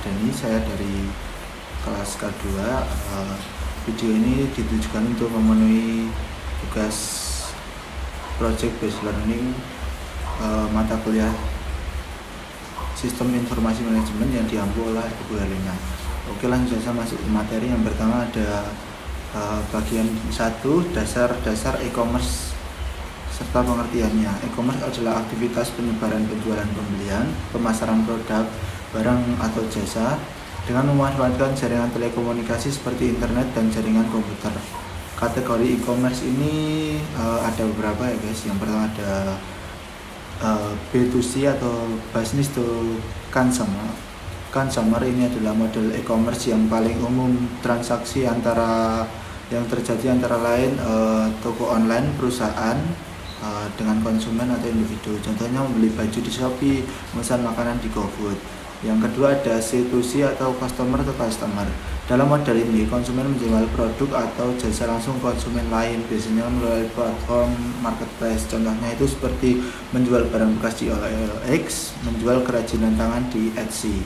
Denny, saya dari kelas K2. Video ini ditujukan untuk memenuhi tugas project based learning mata kuliah Sistem Informasi Manajemen yang diampu oleh Ibu Helena. Oke, langsung saja masuk ke materi. Yang pertama ada bagian 1, dasar-dasar e-commerce serta pengertiannya. E-commerce adalah aktivitas penyebaran, penjualan, pembelian, pemasaran produk, barang atau jasa dengan memanfaatkan jaringan telekomunikasi seperti internet dan jaringan komputer. Kategori e-commerce ini ada beberapa ya guys. Yang pertama ada B2C atau business to consumer. Consumer ini adalah model e-commerce yang paling umum transaksi yang terjadi antara lain toko online, perusahaan dengan konsumen atau individu. Contohnya membeli baju di Shopee, memesan makanan di GoFood. Yang kedua ada C2C atau customer to customer. Dalam model ini konsumen menjual produk atau jasa langsung konsumen lain, biasanya melalui platform marketplace. Contohnya itu seperti menjual barang bekas di OLX, menjual kerajinan tangan di Etsy.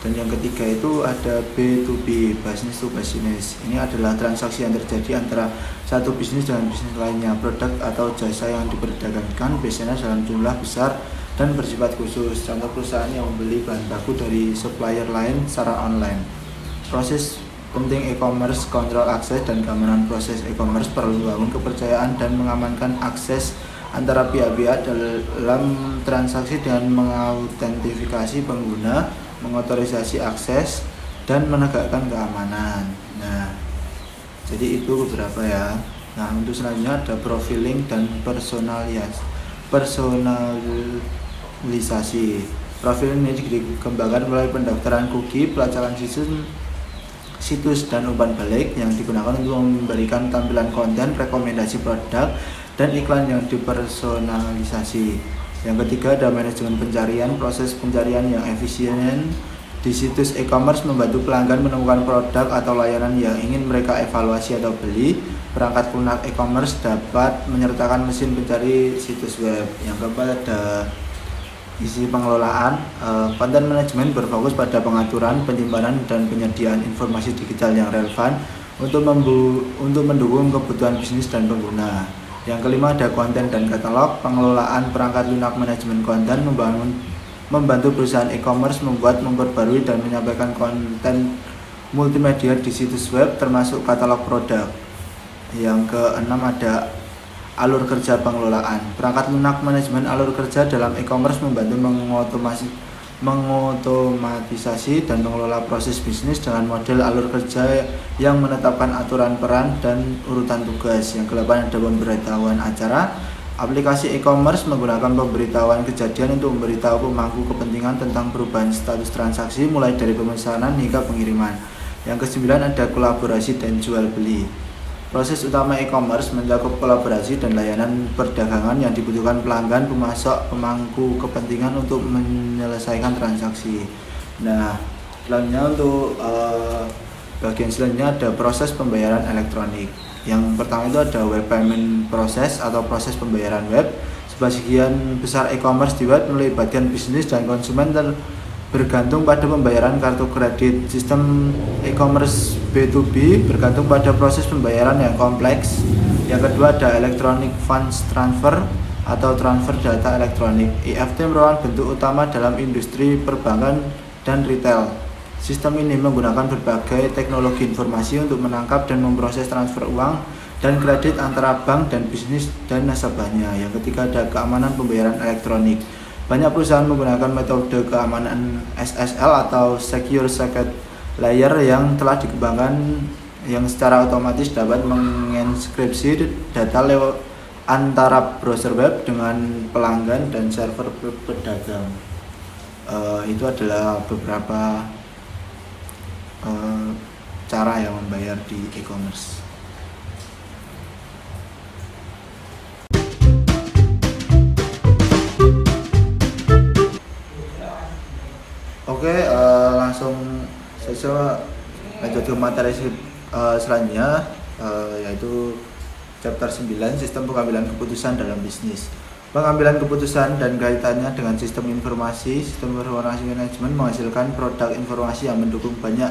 Dan yang ketiga itu ada B2B, business to business. Ini adalah transaksi yang terjadi antara satu bisnis dengan bisnis lainnya. Produk atau jasa yang diperdagangkan biasanya dalam jumlah besar dan bersifat khusus. Contoh perusahaan yang membeli bahan baku dari supplier lain secara online. Proses penting e-commerce, kontrol akses dan keamanan proses e-commerce perlu membangun kepercayaan dan mengamankan akses antara pihak-pihak dalam transaksi dengan mengautentifikasi pengguna, mengotorisasi akses, dan menegakkan keamanan. Nah, jadi itu beberapa ya. Nah, untuk selanjutnya ada profiling dan personalisasi. Profiling ini dikembangkan melalui pendaftaran cookie, pelacakan situs dan umpan balik yang digunakan untuk memberikan tampilan konten, rekomendasi produk, dan iklan yang dipersonalisasi. Yang ketiga ada manajemen pencarian. Proses pencarian yang efisien di situs e-commerce membantu pelanggan menemukan produk atau layanan yang ingin mereka evaluasi atau beli. Perangkat lunak e-commerce dapat menyertakan mesin pencari situs web. Yang keempat ada isi pengelolaan. Konten manajemen berfokus pada pengaturan, penyimpanan, dan penyediaan informasi digital yang relevan untuk mendukung kebutuhan bisnis dan pengguna. Yang kelima ada konten dan katalog. Pengelolaan perangkat lunak manajemen konten membantu perusahaan e-commerce membuat, memperbarui, dan menyampaikan konten multimedia di situs web termasuk katalog produk. Yang keenam ada alur kerja pengelolaan. Perangkat lunak manajemen alur kerja dalam e-commerce membantu mengotomatisasi dan mengelola proses bisnis dengan model alur kerja yang menetapkan aturan peran dan urutan tugas. Yang ke-8 ada pemberitahuan acara. Aplikasi e-commerce menggunakan pemberitahuan kejadian untuk memberitahu pemangku kepentingan tentang perubahan status transaksi mulai dari pemesanan hingga pengiriman. Yang ke-9 ada kolaborasi dan jual beli. Proses utama e-commerce mencakup kolaborasi dan layanan perdagangan yang dibutuhkan pelanggan, pemasok, pemangku kepentingan untuk menyelesaikan transaksi. Nah, selanjutnya untuk bagian selanjutnya ada proses pembayaran elektronik. Yang pertama itu ada web payment process atau proses pembayaran web. Sebagian besar e-commerce di web melibatkan bisnis dan konsumen bergantung pada pembayaran kartu kredit. Sistem e-commerce B2B bergantung pada proses pembayaran yang kompleks. Yang kedua ada electronic funds transfer atau transfer data elektronik. EFT merupakan bentuk utama dalam industri perbankan dan retail. Sistem ini menggunakan berbagai teknologi informasi untuk menangkap dan memproses transfer uang dan kredit antara bank dan bisnis dan nasabahnya. Yang ketiga ada keamanan pembayaran elektronik. Banyak perusahaan menggunakan metode keamanan SSL atau Secure Socket Layer yang telah dikembangkan yang secara otomatis dapat menginskripsi data lewat antara browser web dengan pelanggan dan server pedagang. Itu adalah beberapa cara yang membayar di e-commerce. Oke, langsung saja lanjut ke materi selanjutnya, yaitu chapter 9 sistem pengambilan keputusan dalam bisnis. Pengambilan keputusan dan kaitannya dengan sistem informasi manajemen menghasilkan produk informasi yang mendukung banyak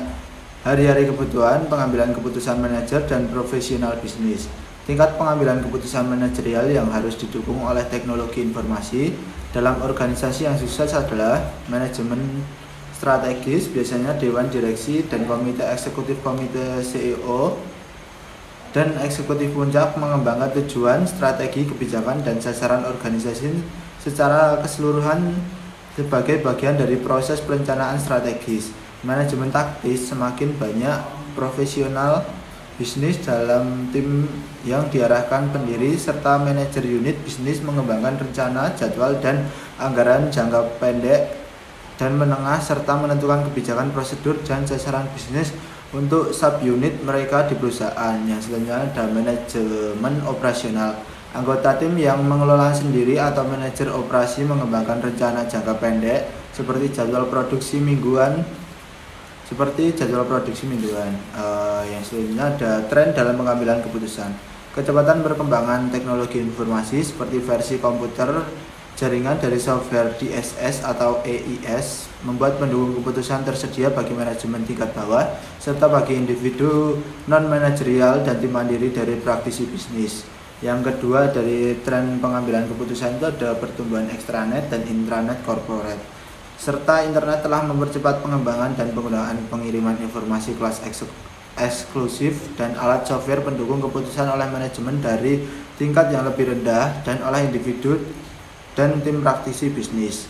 hari-hari kebutuhan pengambilan keputusan manajer dan profesional bisnis. Tingkat pengambilan keputusan manajerial yang harus didukung oleh teknologi informasi dalam organisasi yang sukses adalah manajemen strategis, biasanya dewan direksi dan komite eksekutif, komite CEO dan eksekutif puncak mengembangkan tujuan, strategi, kebijakan, dan sasaran organisasi secara keseluruhan sebagai bagian dari proses perencanaan strategis. Manajemen taktis, semakin banyak profesional bisnis dalam tim yang diarahkan pendiri serta manajer unit bisnis mengembangkan rencana, jadwal, dan anggaran jangka pendek dan menengah serta menentukan kebijakan, prosedur, dan sasaran bisnis untuk subunit mereka di perusahaan. Yang selanjutnya ada manajemen operasional. Anggota tim yang mengelola sendiri atau manajer operasi mengembangkan rencana jangka pendek seperti jadwal produksi mingguan. Yang selanjutnya ada tren dalam pengambilan keputusan. Kecepatan perkembangan teknologi informasi seperti versi komputer jaringan dari software DSS atau EIS membuat pendukung keputusan tersedia bagi manajemen tingkat bawah serta bagi individu non-manajerial dan tim mandiri dari praktisi bisnis. Yang kedua dari tren pengambilan keputusan itu ada pertumbuhan extranet dan intranet corporate. Serta internet telah mempercepat pengembangan dan penggunaan pengiriman informasi kelas eksklusif dan alat software pendukung keputusan oleh manajemen dari tingkat yang lebih rendah dan oleh individu dan tim praktisi bisnis.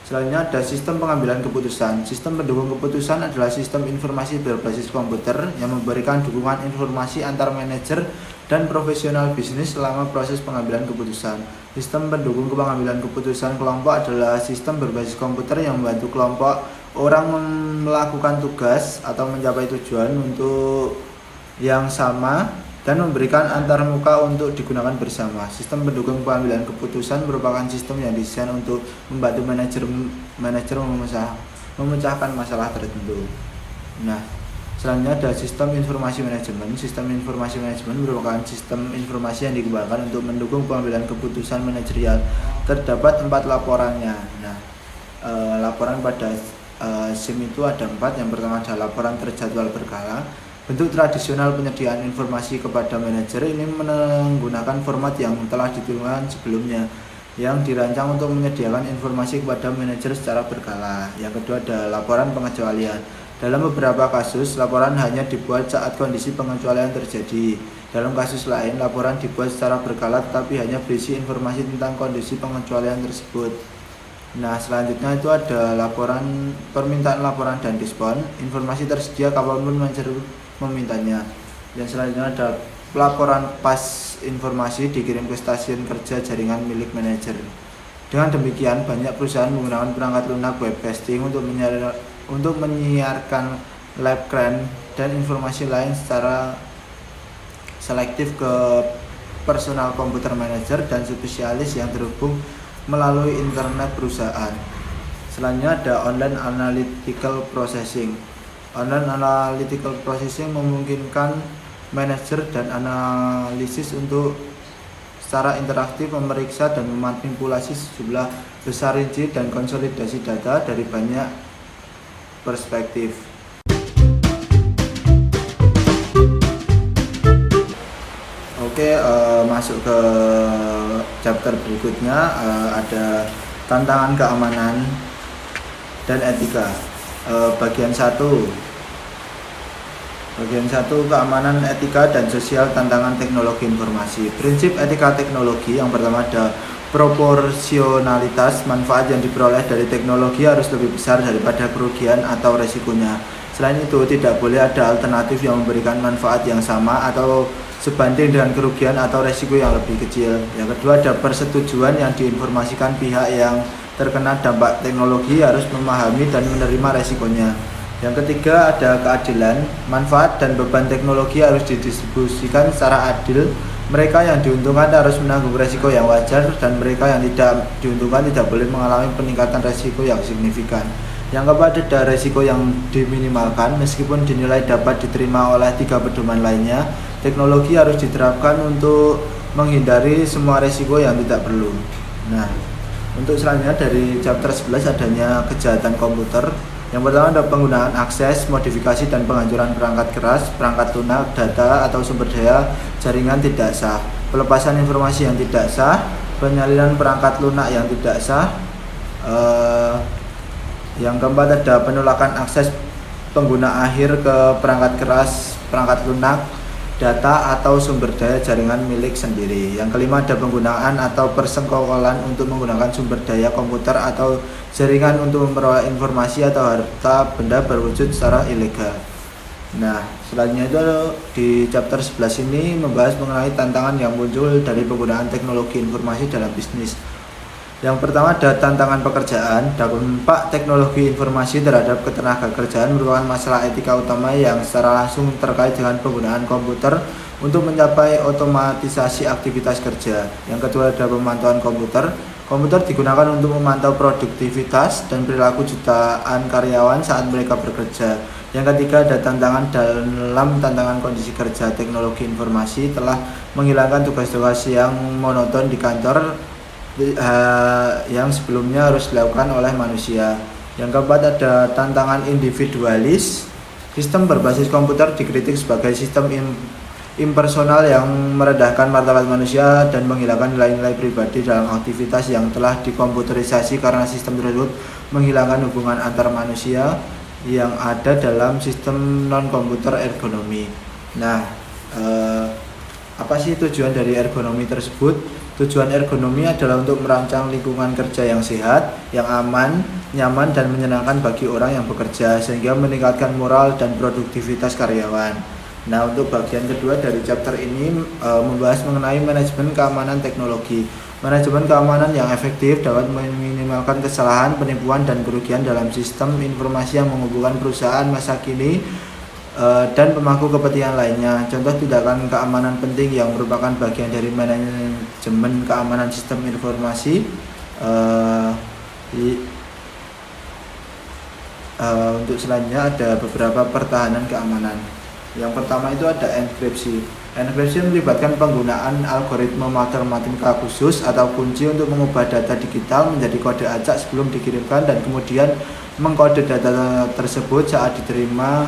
Selanjutnya ada sistem pengambilan keputusan. Sistem pendukung keputusan adalah sistem informasi berbasis komputer yang memberikan dukungan informasi antar manajer dan profesional bisnis selama proses pengambilan keputusan. Sistem pendukung pengambilan keputusan kelompok adalah sistem berbasis komputer yang membantu kelompok orang melakukan tugas atau mencapai tujuan untuk yang sama dan memberikan antarmuka untuk digunakan bersama. Sistem pendukung pengambilan keputusan merupakan sistem yang didesain untuk membantu manajer memecahkan masalah tertentu. Nah, selanjutnya ada sistem informasi manajemen. Sistem informasi manajemen merupakan sistem informasi yang dikembangkan untuk mendukung pengambilan keputusan manajerial. Terdapat 4 laporannya. Nah, laporan pada SIM itu ada 4. Yang pertama adalah laporan terjadwal berkala. Bentuk tradisional penyediaan informasi kepada manajer ini menggunakan format yang telah ditentukan sebelumnya yang dirancang untuk menyediakan informasi kepada manajer secara berkala. Yang kedua ada laporan pengecualian. Dalam beberapa kasus, laporan hanya dibuat saat kondisi pengecualian terjadi. Dalam kasus lain, laporan dibuat secara berkala tetapi hanya berisi informasi tentang kondisi pengecualian tersebut. Nah, selanjutnya itu ada laporan permintaan laporan dan respon. Informasi tersedia kapanpun manajer memintanya. Dan selanjutnya ada laporan pas informasi dikirim ke stasiun kerja jaringan milik manajer. Dengan demikian, banyak perusahaan menggunakan perangkat lunak webcasting untuk menyiarkan live CRAN dan informasi lain secara selektif ke personal komputer manager dan spesialis yang terhubung melalui internet perusahaan. Selanjutnya ada online analytical processing. Online analytical processing memungkinkan manajer dan analisis untuk secara interaktif memeriksa dan memanipulasi sejumlah besar rinci dan konsolidasi data dari banyak perspektif. Oke, masuk ke chapter berikutnya, ada tantangan keamanan dan etika. Bagian 1 keamanan, etika, dan sosial tantangan teknologi informasi. Prinsip etika teknologi yang pertama ada proporsionalitas. Manfaat yang diperoleh dari teknologi harus lebih besar daripada kerugian atau resikonya. Selain itu, tidak boleh ada alternatif yang memberikan manfaat yang sama atau sebanding dengan kerugian atau resiko yang lebih kecil. Yang kedua ada persetujuan yang diinformasikan pihak yang terkena dampak teknologi harus memahami dan menerima resikonya. Yang ketiga ada keadilan. Manfaat dan beban teknologi harus didistribusikan secara adil. Mereka yang diuntungkan harus menanggung resiko yang wajar dan mereka yang tidak diuntungkan tidak boleh mengalami peningkatan resiko yang signifikan. Yang keempat ada resiko yang diminimalkan. Meskipun dinilai dapat diterima oleh 3 pedoman lainnya, teknologi harus diterapkan untuk menghindari semua resiko yang tidak perlu. Nah, untuk selanjutnya dari chapter 11 adanya kejahatan komputer. Yang pertama ada penggunaan akses, modifikasi dan penghancuran perangkat keras, perangkat lunak, data atau sumber daya jaringan tidak sah, pelepasan informasi yang tidak sah, penyalinan perangkat lunak yang tidak sah. Yang keempat ada penolakan akses pengguna akhir ke perangkat keras, perangkat lunak, data atau sumber daya jaringan milik sendiri. Yang kelima ada penggunaan atau persengkokolan untuk menggunakan sumber daya komputer atau jaringan untuk memperoleh informasi atau harta benda berwujud secara ilegal. Nah, selanjutnya itu di chapter 11 ini membahas mengenai tantangan yang muncul dari penggunaan teknologi informasi dalam bisnis. Yang pertama ada tantangan pekerjaan. Dampak teknologi informasi terhadap ketenagakerjaan merupakan masalah etika utama yang secara langsung terkait dengan penggunaan komputer untuk mencapai otomatisasi aktivitas kerja. Yang kedua ada pemantauan komputer. Komputer digunakan untuk memantau produktivitas dan perilaku jutaan karyawan saat mereka bekerja. Yang ketiga ada tantangan dalam tantangan kondisi kerja. Teknologi informasi telah menghilangkan tugas-tugas yang monoton di kantor yang sebelumnya harus dilakukan oleh manusia. Yang keempat ada tantangan individualis. Sistem berbasis komputer dikritik sebagai sistem impersonal yang merendahkan martabat manusia dan menghilangkan nilai-nilai pribadi dalam aktivitas yang telah dikomputerisasi karena sistem tersebut menghilangkan hubungan antar manusia yang ada dalam sistem non-komputer ergonomi. Nah, apa sih tujuan dari ergonomi tersebut? Tujuan ergonomi adalah untuk merancang lingkungan kerja yang sehat, yang aman, nyaman, dan menyenangkan bagi orang yang bekerja sehingga meningkatkan moral dan produktivitas karyawan. Nah, untuk bagian kedua dari chapter ini membahas mengenai manajemen keamanan teknologi. Manajemen keamanan yang efektif dapat meminimalkan kesalahan, penipuan, dan kerugian dalam sistem informasi yang menghubungkan perusahaan masa kini dan pemangku kepentingan lainnya. Contoh tindakan keamanan penting yang merupakan bagian dari manajemen keamanan sistem informasi. Untuk selanjutnya ada beberapa pertahanan keamanan. Yang pertama itu ada enkripsi. Enkripsi melibatkan penggunaan algoritma matematika khusus atau kunci untuk mengubah data digital menjadi kode acak sebelum dikirimkan dan kemudian mengkode data tersebut saat diterima.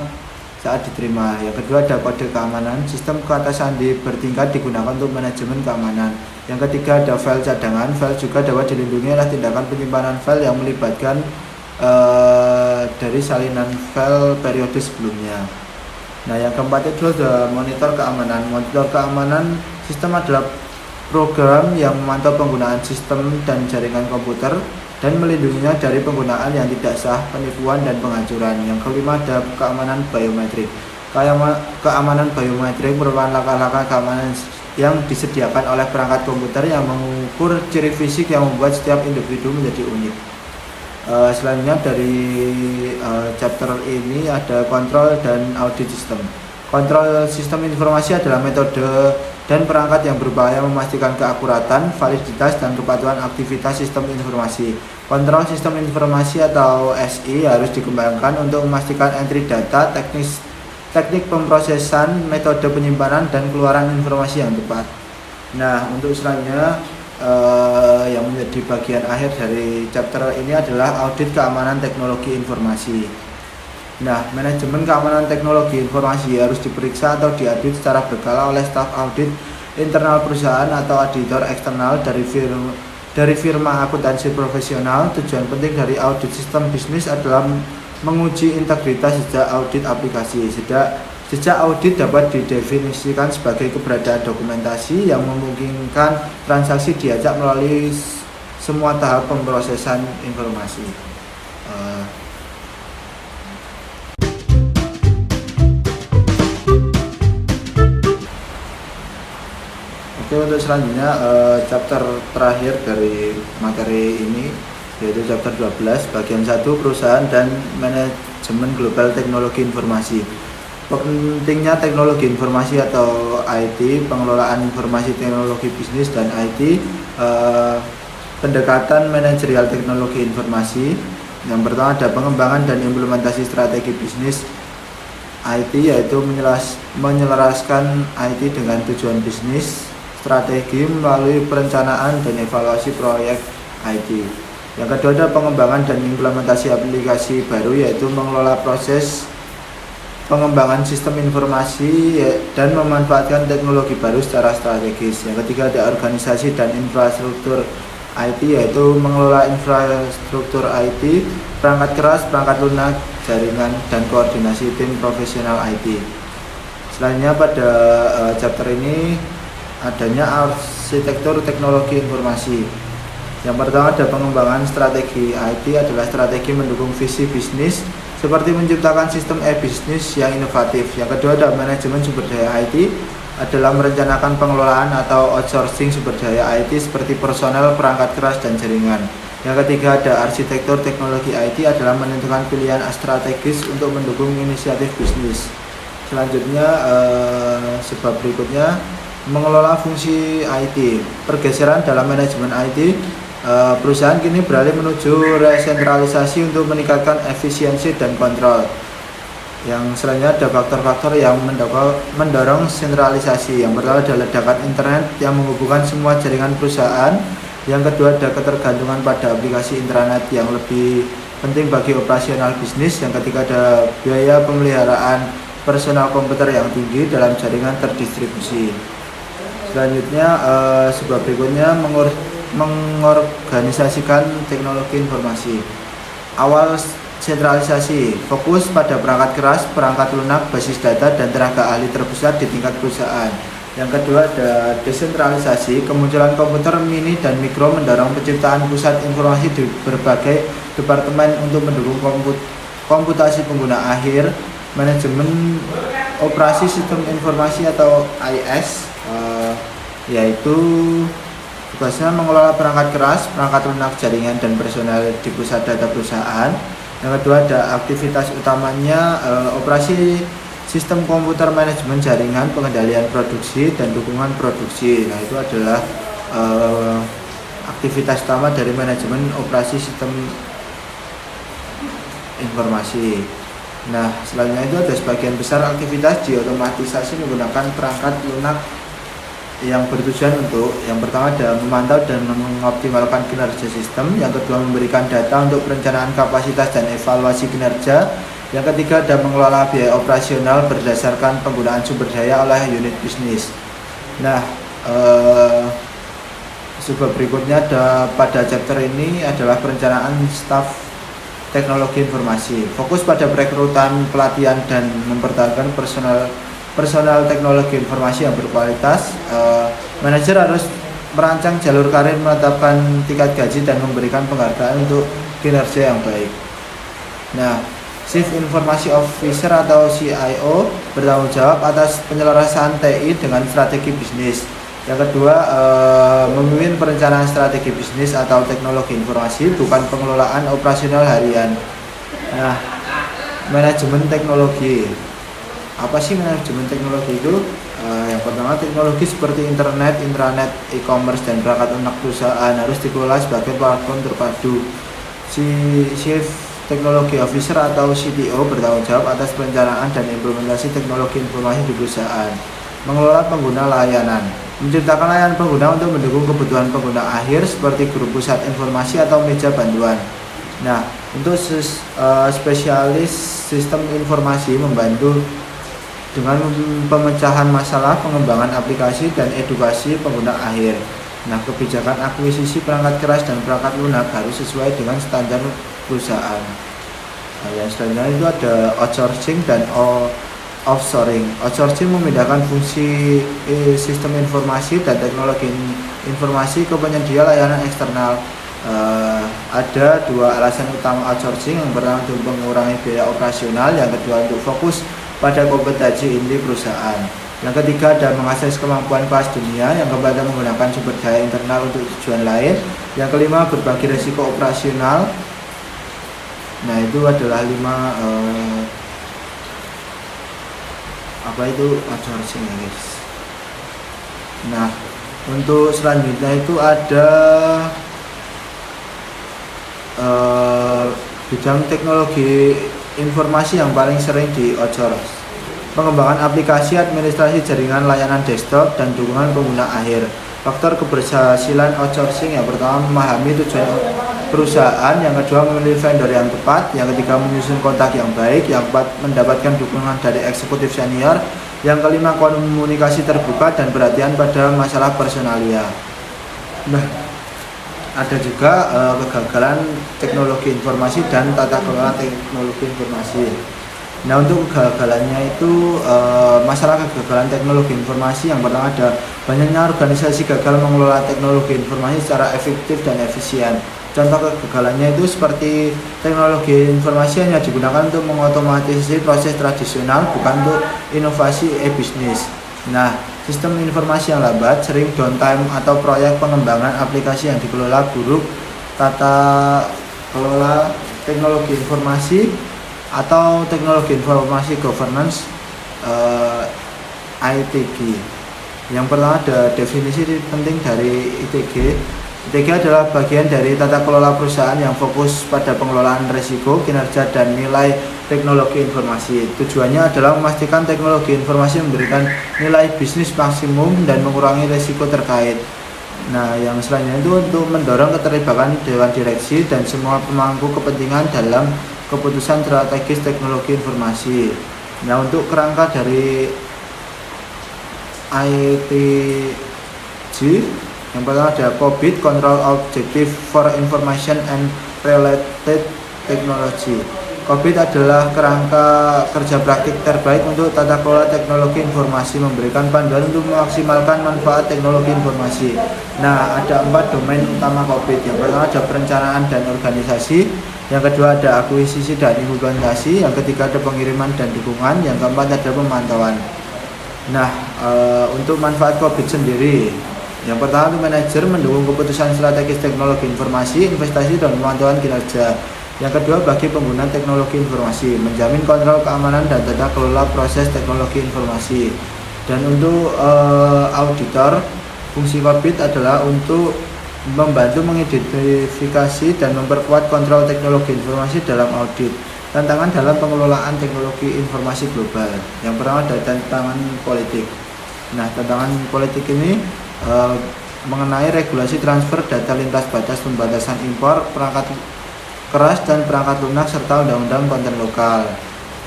Yang kedua ada kode keamanan. Sistem kata sandi bertingkat digunakan untuk manajemen keamanan. Yang ketiga ada file cadangan. File juga dapat dilindungi oleh tindakan penyimpanan file yang melibatkan dari salinan file periode sebelumnya. Nah, yang keempat itu ada monitor keamanan. Monitor keamanan sistem adalah program yang memantau penggunaan sistem dan jaringan komputer dan melindunginya dari penggunaan yang tidak sah, penipuan, dan penghancuran. Yang kelima ada keamanan biometrik. Keamanan biometrik merupakan langkah-langkah keamanan yang disediakan oleh perangkat komputer yang mengukur ciri fisik yang membuat setiap individu menjadi unik. Selanjutnya dari chapter ini ada kontrol dan audit sistem. Kontrol sistem informasi adalah metode dan perangkat yang berupaya memastikan keakuratan, validitas, dan kepatuhan aktivitas sistem informasi. Kontrol sistem informasi atau SI harus dikembangkan untuk memastikan entry data, teknik pemrosesan, metode penyimpanan, dan keluaran informasi yang tepat. Nah, untuk selanjutnya yang menjadi bagian akhir dari chapter ini adalah audit keamanan teknologi informasi. Nah, manajemen keamanan teknologi informasi harus diperiksa atau diaudit secara berkala oleh staf audit internal perusahaan atau auditor eksternal dari firma akuntansi profesional. Tujuan penting dari audit sistem bisnis adalah menguji integritas jejak audit aplikasi. Jejak audit dapat didefinisikan sebagai keberadaan dokumentasi yang memungkinkan transaksi diajak melalui semua tahap pemrosesan informasi. Oke, untuk selanjutnya chapter terakhir dari materi ini yaitu chapter 12 bagian 1 perusahaan dan manajemen global teknologi informasi. Pentingnya teknologi informasi atau IT, pengelolaan informasi teknologi bisnis dan IT, pendekatan manajerial teknologi informasi. Yang pertama ada pengembangan dan implementasi strategi bisnis IT, yaitu menyelaraskan IT dengan tujuan bisnis. strategi melalui perencanaan dan evaluasi proyek IT. Yang kedua ada pengembangan dan implementasi aplikasi baru, yaitu mengelola proses pengembangan sistem informasi dan memanfaatkan teknologi baru secara strategis. Yang ketiga ada organisasi dan infrastruktur IT, yaitu mengelola infrastruktur IT, perangkat keras, perangkat lunak, jaringan, dan koordinasi tim profesional IT. Selanjutnya pada chapter ini adanya arsitektur teknologi informasi. Yang pertama ada pengembangan strategi IT, adalah strategi mendukung visi bisnis seperti menciptakan sistem e-bisnis yang inovatif. Yang kedua ada manajemen sumber daya IT, adalah merencanakan pengelolaan atau outsourcing sumber daya IT seperti personel, perangkat keras, dan jaringan. Yang ketiga ada arsitektur teknologi IT, adalah menentukan pilihan strategis untuk mendukung inisiatif bisnis. Selanjutnya sebab berikutnya mengelola fungsi IT. Pergeseran dalam manajemen IT, perusahaan kini beralih menuju resentralisasi untuk meningkatkan efisiensi dan kontrol. Yang selanjutnya ada faktor-faktor yang mendorong sentralisasi. Yang pertama adalah ledakan internet yang menghubungkan semua jaringan perusahaan. Yang kedua ada ketergantungan pada aplikasi intranet yang lebih penting bagi operasional bisnis. Yang ketiga ada biaya pemeliharaan personal komputer yang tinggi dalam jaringan terdistribusi. Selanjutnya sebab berikutnya mengorganisasikan teknologi informasi. Awal sentralisasi, fokus pada perangkat keras, perangkat lunak, basis data, dan tenaga ahli terpusat di tingkat perusahaan. Yang kedua ada desentralisasi, kemunculan komputer mini dan mikro mendorong penciptaan pusat informasi di berbagai departemen untuk mendukung komputasi pengguna akhir. Manajemen operasi sistem informasi atau IS, yaitu tugasnya mengelola perangkat keras, perangkat lunak, jaringan, dan personel di pusat data perusahaan. Yang kedua ada aktivitas utamanya operasi sistem komputer, manajemen jaringan, pengendalian produksi, dan dukungan produksi. Nah itu adalah aktivitas utama dari manajemen operasi sistem informasi. Nah selanjutnya itu ada sebagian besar aktivitas diotomatisasi menggunakan perangkat lunak yang bertujuan untuk yang pertama ada memantau dan mengoptimalkan kinerja sistem, yang kedua memberikan data untuk perencanaan kapasitas dan evaluasi kinerja, yang ketiga ada mengelola biaya operasional berdasarkan penggunaan sumber daya oleh unit bisnis. Nah sebab berikutnya ada pada chapter ini adalah perencanaan staf teknologi informasi, fokus pada perekrutan, pelatihan, dan mempertahankan personal teknologi informasi yang berkualitas. Manajer harus merancang jalur karir, menetapkan tingkat gaji, dan memberikan penghargaan untuk kinerja yang baik. Nah, Chief Information Officer atau CIO bertanggung jawab atas penyelarasan TI dengan strategi bisnis. Yang kedua, memimpin perencanaan strategi bisnis atau teknologi informasi, bukan pengelolaan operasional harian. Nah, manajemen teknologi. Apa sih manajemen teknologi itu? Yang pertama, teknologi seperti internet, intranet, e-commerce, dan perangkat lunak perusahaan harus dikelola sebagai platform terpadu. Chief Technology Officer atau CTO bertanggung jawab atas perencanaan dan implementasi teknologi informasi di perusahaan. Mengelola pengguna layanan, menciptakan layanan pengguna untuk mendukung kebutuhan pengguna akhir seperti grup pusat informasi atau meja bantuan. Nah, untuk spesialis sistem informasi membantu dengan pemecahan masalah, pengembangan aplikasi, dan edukasi pengguna akhir. Nah, kebijakan akuisisi perangkat keras dan perangkat lunak harus sesuai dengan standar perusahaan. Nah, yang selanjutnya itu ada outsourcing dan offshoring. Outsourcing memindahkan fungsi sistem informasi dan teknologi informasi ke penyedia layanan eksternal. Ada dua alasan utama outsourcing. Yang pertama untuk mengurangi biaya operasional, yang kedua untuk fokus pada kompetensi inti perusahaan. Yang ketiga ada mengakses kemampuan kelas dunia, yang keempat menggunakan sumber daya internal untuk tujuan lain, yang kelima berbagi risiko operasional. Nah itu adalah 5 apa itu outsourcing ya guys. Nah untuk selanjutnya itu ada bidang teknologi informasi yang paling sering di outsource. pengembangan aplikasi administrasi jaringan layanan desktop dan dukungan pengguna akhir. Faktor keberhasilan outsourcing: yang pertama, memahami tujuan perusahaan, yang kedua, memilih vendor yang tepat, yang ketiga, menyusun kontak yang baik, yang keempat, mendapatkan dukungan dari eksekutif senior, yang kelima, komunikasi terbuka dan perhatian pada masalah personalia. Nah, ada juga kegagalan teknologi informasi dan tata kelola teknologi informasi. Nah, untuk kegagalannya itu masalah kegagalan teknologi informasi, yang pertama ada banyaknya organisasi gagal mengelola teknologi informasi secara efektif dan efisien. Contoh kegagalannya itu seperti teknologi informasi hanya digunakan untuk mengotomatisasi proses tradisional, bukan untuk inovasi e-bisnis. Nah, sistem informasi yang lambat, sering downtime, atau proyek pengembangan aplikasi yang dikelola buruk, tata kelola teknologi informasi atau teknologi informasi governance ITG. Yang pertama ada definisi penting dari ITG. ITG adalah bagian dari tata kelola perusahaan yang fokus pada pengelolaan risiko, kinerja, dan nilai teknologi informasi. Tujuannya adalah memastikan teknologi informasi memberikan nilai bisnis maksimum dan mengurangi risiko terkait. Nah, yang selanjutnya itu untuk mendorong keterlibatan dewan direksi dan semua pemangku kepentingan dalam keputusan strategis teknologi informasi. Nah, untuk kerangka dari ITG, yang pertama ada COBIT, Control Objective for Information and Related Technology. COBIT adalah kerangka kerja praktik terbaik untuk tata kelola teknologi informasi, memberikan panduan untuk memaksimalkan manfaat teknologi informasi. Nah, ada 4 domain utama COBIT. Yang pertama ada perencanaan dan organisasi, yang kedua ada akuisisi dan implementasi, yang ketiga ada pengiriman dan dukungan, yang keempat ada pemantauan. Nah, untuk manfaat COBIT sendiri, yang pertama, manajer mendukung keputusan strategis teknologi informasi, investasi, dan pemantauan kinerja. Yang kedua, bagi pengguna teknologi informasi, menjamin kontrol keamanan dan tata kelola proses teknologi informasi. Dan untuk auditor, fungsi COBIT adalah untuk membantu mengidentifikasi dan memperkuat kontrol teknologi informasi dalam audit. Tantangan dalam pengelolaan teknologi informasi global. Yang pertama ada tantangan politik. Nah, tantangan politik ini mengenai regulasi transfer data lintas batas, pembatasan impor perangkat keras dan perangkat lunak, serta undang-undang konten lokal.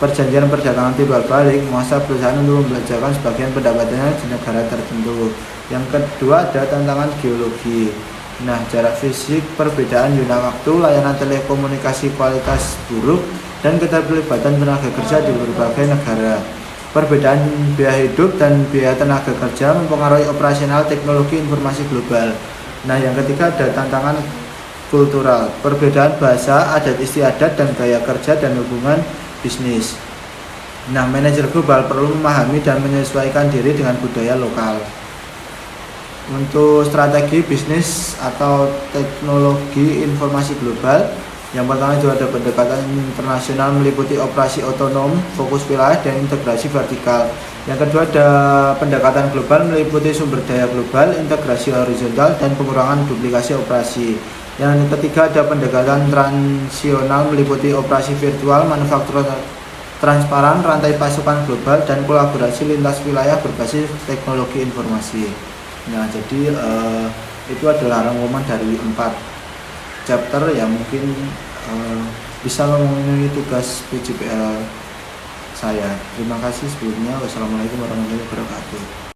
Perjanjian perdagangan timbal balik memaksa perusahaan untuk membelanjakan sebagian pendapatannya di negara tertentu. Yang kedua ada tantangan geologi. Nah, jarak fisik, perbedaan zona waktu, layanan telekomunikasi kualitas buruk, dan keterlibatan tenaga kerja di berbagai negara. Perbedaan biaya hidup dan biaya tenaga kerja mempengaruhi operasional teknologi informasi global. Nah, yang ketiga ada tantangan kultural, perbedaan bahasa, adat istiadat, dan gaya kerja dan hubungan bisnis. Nah, manajer global perlu memahami dan menyesuaikan diri dengan budaya lokal. Untuk strategi bisnis atau teknologi informasi global, yang pertama itu ada pendekatan internasional meliputi operasi otonom, fokus wilayah, dan integrasi vertikal. Yang kedua ada pendekatan global meliputi sumber daya global, integrasi horizontal, dan pengurangan duplikasi operasi. Yang ketiga ada pendekatan transisional meliputi operasi virtual, manufaktur transparan, rantai pasokan global, dan kolaborasi lintas wilayah berbasis teknologi informasi. Nah, jadi itu adalah rangkuman dari 4 chapter yang mungkin bisa memenuhi tugas PJPL saya. Terima kasih sebelumnya. Wassalamualaikum warahmatullahi wabarakatuh.